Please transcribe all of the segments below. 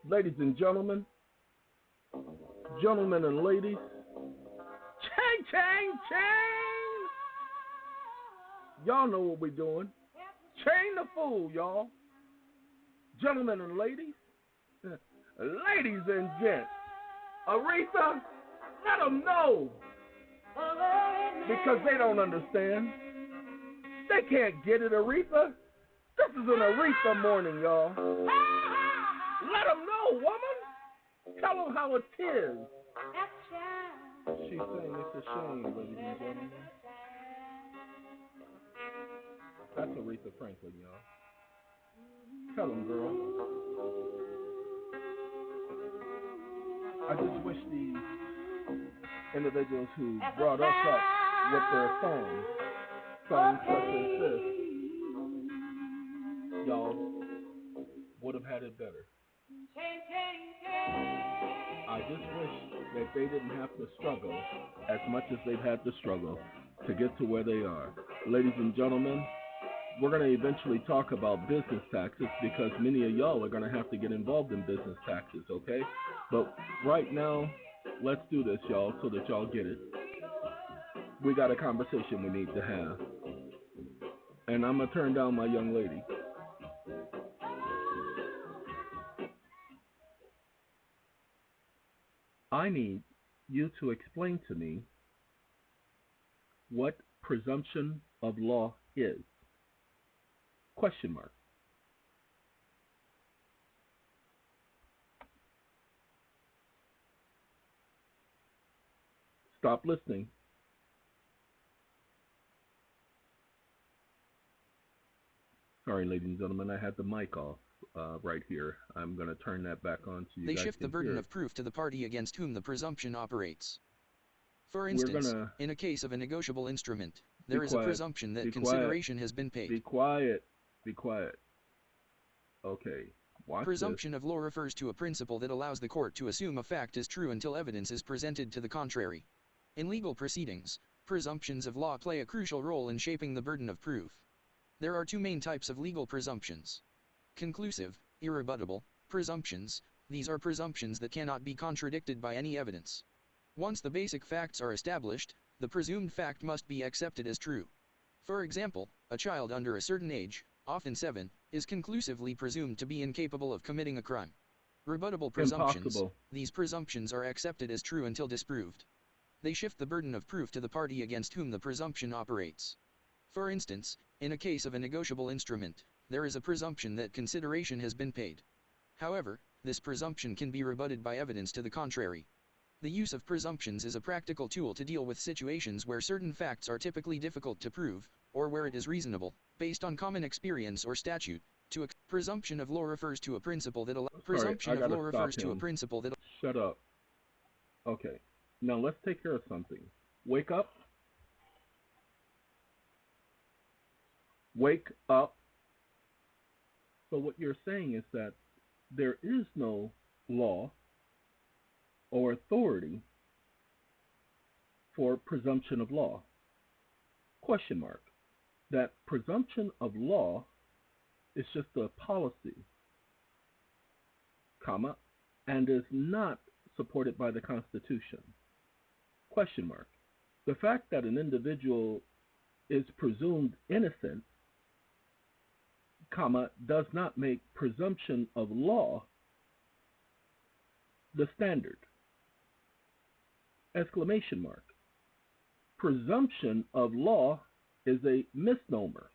Ladies and gentlemen, gentlemen and ladies, chang, chang, chang. Y'all know what we're doing. Chain the fool, y'all. Gentlemen and ladies, ladies and gents, Aretha, let them know. Because they don't understand. They can't get it, Aretha. This is an Aretha morning, y'all. Let them know, woman. Tell them how it is. She's saying it's a shame, ladies and gentlemen. That's Aretha Franklin, y'all. Tell them, girl. I just wish these individuals who brought us up with their songs such as this, y'all, would have had it better. I just wish that they didn't have to struggle as much as they've had to struggle to get to where they are. Ladies and gentlemen, we're going to eventually talk about business taxes because many of y'all are going to have to get involved in business taxes, okay? But right now, let's do this, y'all, so that y'all get it. We got a conversation we need to have. And I'm going to turn down my young lady. I need you to explain to me what presumption of law is. Question mark. Stop listening. Sorry, ladies and gentlemen, I had the mic off right here. I'm going to turn that back on so you They guys shift the can burden hear. of proof to the party against whom the presumption operates. For instance, in a case of a negotiable instrument, there is a presumption that consideration has been paid. Be quiet. Be quiet. Okay. Watch Presumption of law refers to a principle that allows the court to assume a fact is true until evidence is presented to the contrary. In legal proceedings, presumptions of law play a crucial role in shaping the burden of proof. There are two main types of legal presumptions. Conclusive, irrebuttable, presumptions. These are presumptions that cannot be contradicted by any evidence. Once the basic facts are established, the presumed fact must be accepted as true. For example, a child under a certain age, often 7, is conclusively presumed to be incapable of committing a crime. Rebuttable presumptions. Impossible. These presumptions are accepted as true until disproved. They shift the burden of proof to the party against whom the presumption operates. For instance, in a case of a negotiable instrument, there is a presumption that consideration has been paid. However, this presumption can be rebutted by evidence to the contrary. The use of presumptions is a practical tool to deal with situations where certain facts are typically difficult to prove, or where it is reasonable, based on common experience or statute, to presumption of law refers to a principle that Shut up. Okay. Now let's take care of something. Wake up. Wake up. So what you're saying is that there is no law or authority for presumption of law. Question mark. That presumption of law is just a policy, comma, and is not supported by the Constitution. Question mark. The fact that an individual is presumed innocent, comma, does not make presumption of law the standard. Exclamation mark. Presumption of law is a misnomer,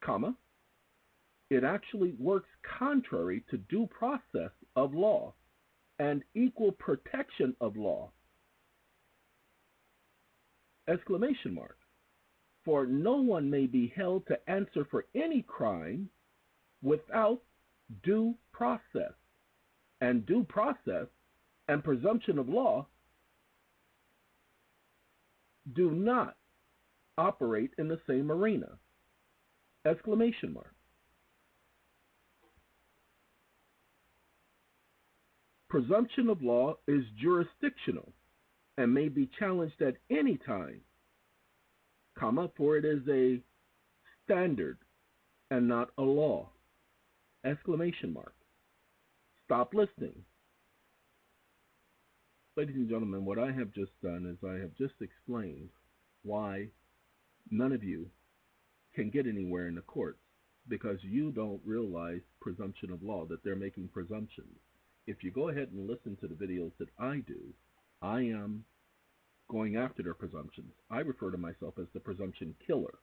comma, it actually works contrary to due process of law and equal protection of law. Exclamation mark. For no one may be held to answer for any crime without due process. And due process and presumption of law do not operate in the same arena. Exclamation mark. Presumption of law is jurisdictional and may be challenged at any time, comma, for it is a standard and not a law. Exclamation mark. Stop listening. Ladies and gentlemen, what I have just done is I have just explained why none of you can get anywhere in the courts, because you don't realize presumption of law, that they're making presumptions. If you go ahead and listen to the videos that I do, I am going after their presumptions. I refer to myself as the presumption killer.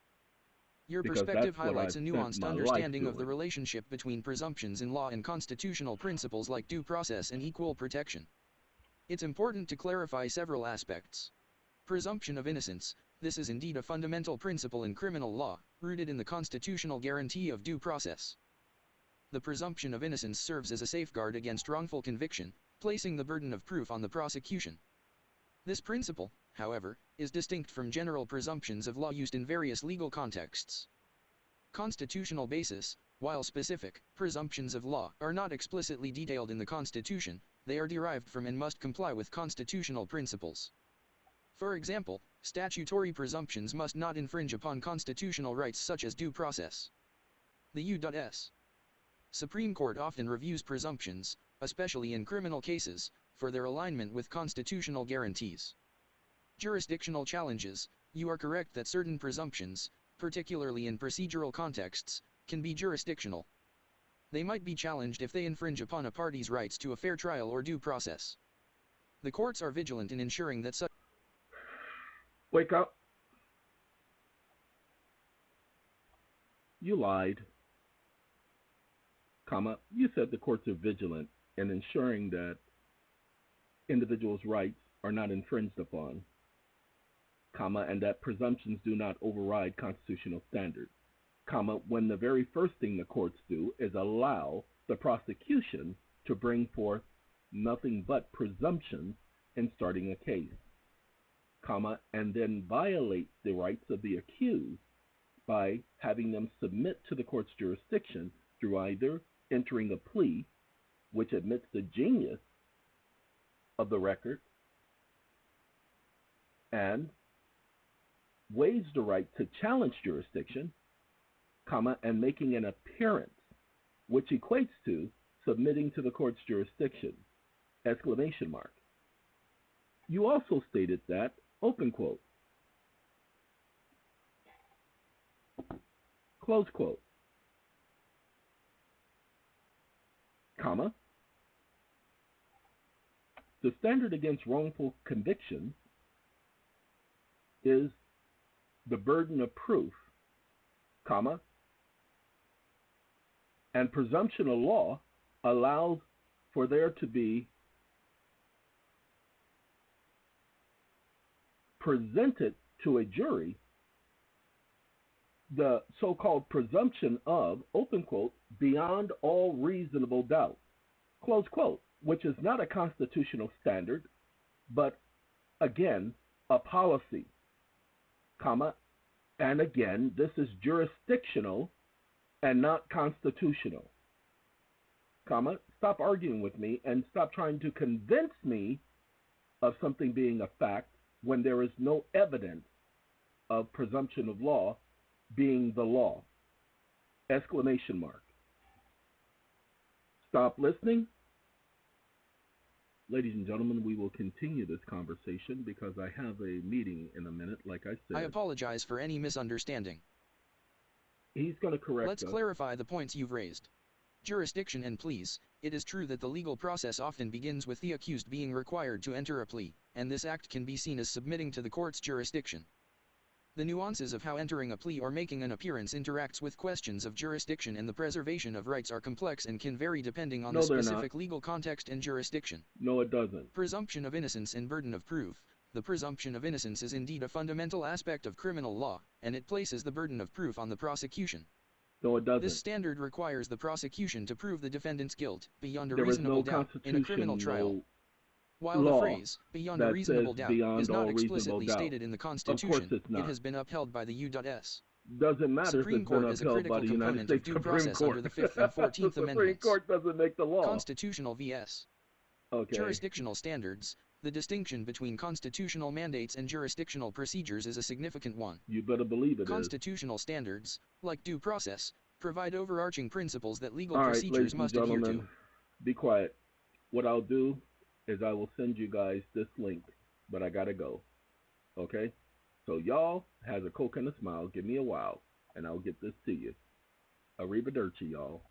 Your perspective highlights a nuanced understanding of the relationship between presumptions in law and constitutional principles like due process and equal protection. It's important to clarify several aspects. Presumption of innocence. This is indeed a fundamental principle in criminal law, rooted in the constitutional guarantee of due process. The presumption of innocence serves as a safeguard against wrongful conviction, placing the burden of proof on the prosecution. This principle, however, is distinct from general presumptions of law used in various legal contexts. Constitutional basis. While specific presumptions of law are not explicitly detailed in the Constitution, they are derived from and must comply with constitutional principles. For example, statutory presumptions must not infringe upon constitutional rights such as due process. The U.S. Supreme Court often reviews presumptions, especially in criminal cases, for their alignment with constitutional guarantees. Jurisdictional challenges. You are correct that certain presumptions, particularly in procedural contexts, can be jurisdictional. They might be challenged if they infringe upon a party's rights to a fair trial or due process. The courts are vigilant in ensuring that such... Wake up. You lied. Comma, you said the courts are vigilant in ensuring that individuals' rights are not infringed upon, comma, and that presumptions do not override constitutional standards, comma, when the very first thing the courts do is allow the prosecution to bring forth nothing but presumptions in starting a case, comma, and then violate the rights of the accused by having them submit to the court's jurisdiction through either entering a plea, which admits the genius of the record and waives the right to challenge jurisdiction, comma, and making an appearance, which equates to submitting to the court's jurisdiction, exclamation mark. You also stated that, open quote, close quote, comma, the standard against wrongful conviction is the burden of proof, comma, and presumption of law allows for there to be presented to a jury the so-called presumption of, open quote, beyond all reasonable doubt, close quote, which is not a constitutional standard, but again, a policy, comma, and again, this is jurisdictional and not constitutional, comma. Stop arguing with me and stop trying to convince me of something being a fact when there is no evidence of presumption of law being the law, exclamation mark. Stop listening. Ladies and gentlemen, we will continue this conversation because I have a meeting in a minute, like I said. I apologize for any misunderstanding. He's going to correct us. Let's clarify the points you've raised. Jurisdiction and pleas. It is true that the legal process often begins with the accused being required to enter a plea, and this act can be seen as submitting to the court's jurisdiction. The nuances of how entering a plea or making an appearance interacts with questions of jurisdiction and the preservation of rights are complex and can vary depending on the specific legal context and jurisdiction. No, it doesn't. Presumption of innocence and burden of proof. The presumption of innocence is indeed a fundamental aspect of criminal law, and it places the burden of proof on the prosecution. No, it doesn't. This standard requires the prosecution to prove the defendant's guilt, beyond a reasonable doubt, in a criminal trial. While the phrase, beyond a reasonable doubt, is not explicitly stated in the Constitution, it has been upheld by the U.S. Doesn't matter Supreme if Court it's is a been upheld by critical the United component of States due Supreme process Court. under the 5th and 14th The Amendments. Supreme Court doesn't make the law. Constitutional vs. Jurisdictional standards. The distinction between constitutional mandates and jurisdictional procedures is a significant one. You better believe it Constitutional standards, like due process, Provide overarching principles that legal All right, procedures ladies and must adhere gentlemen, to. be quiet. What I'll do is I will send you guys this link, but I gotta go. Okay? So y'all has a Coke and a smile. Give me a while, and I'll get this to you. Arrivederci, y'all.